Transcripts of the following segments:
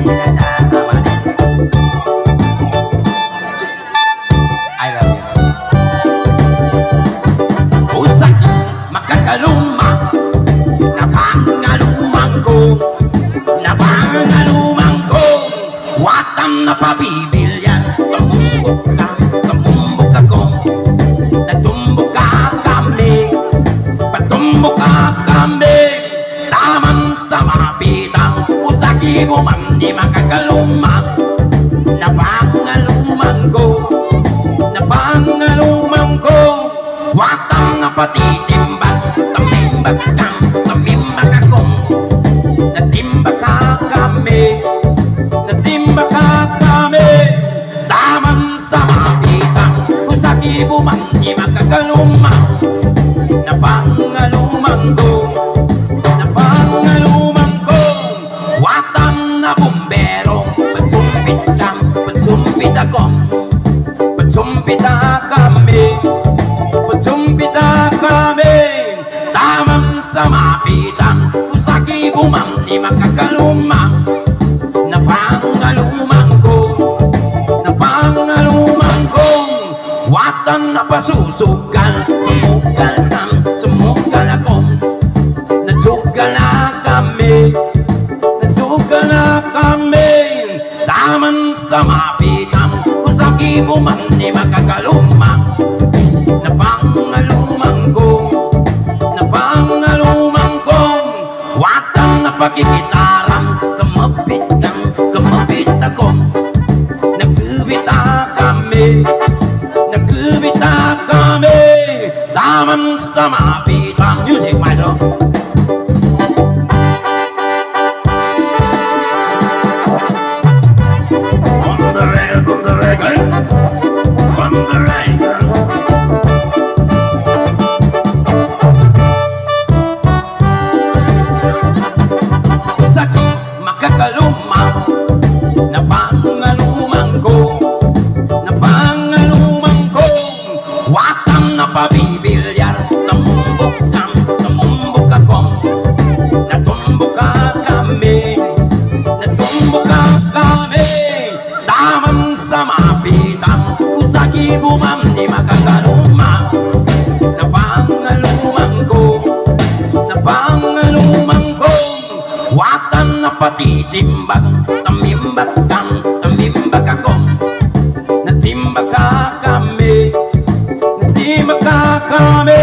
I love you. Usaki makakaluma na pangalumang ko, na pangalumang ko, watang napabibilyan. Tumumbok ako, natumbok ka kami, patumbok ka kami, tamang sa mapitang. Usaki buman di makakaluma na pangalumang ko, pangalumang ko, watang napatitimbag, tamimbag kang, tamimbag akong, natimbag ka kami, natimbag ka kami, taman sa mapitang. Usaki buman di makakalumang, na pangalumang ko, na pangalumang ko, watang na bumbero, patsumpit kang, patsumpit akong, patsumpita kami, patsumpita kami, tamang sa mapitang. Usaki bumang di makakalumang, na pangalumang ko, na pangalumang ko, watang napasusugal, sumugal kang, sumugal ako, nagsugal na kami, nagsugal na kami, tamang sa mapitang. Usaki buman di makakalumang, na pangalumang ko, na pangalumang ko, watang napakikitaran, kamapit kang, kamapit ako, nagkubita kami, nagkubita kami, tamang sa mapitang. Music, maestro. Usaki makakalumang, na pangalumang ko, na pangalumang ko, watang napabibilyar, tamumbok kang, tamumbok akong, natumbok ka kami, natumbok ka kami, tamang sa mapitang. Usaki bumang di makakalumang, na pangalumang ko, na pangalumang ko, watang napatitimbag, tamimbag kang, tamimbag ako, natimbag ka kami, natimbag ka kami,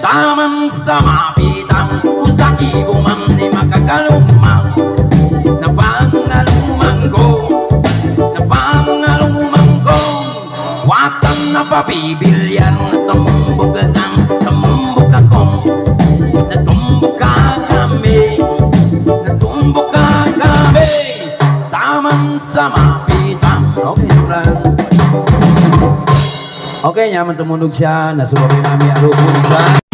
tamang sa mapitang. Usaki bumang di makakalumang, na pangalumang ko, na pangalumang ko, watang napabibilyan, tumumbok kang, tumumbok ako, natumbok ka kami, natumbok ka kami, tamang sa mapitang. Okay, lang. Okay, nyaman tumunog siya, nasubabay namin ang lubong siya.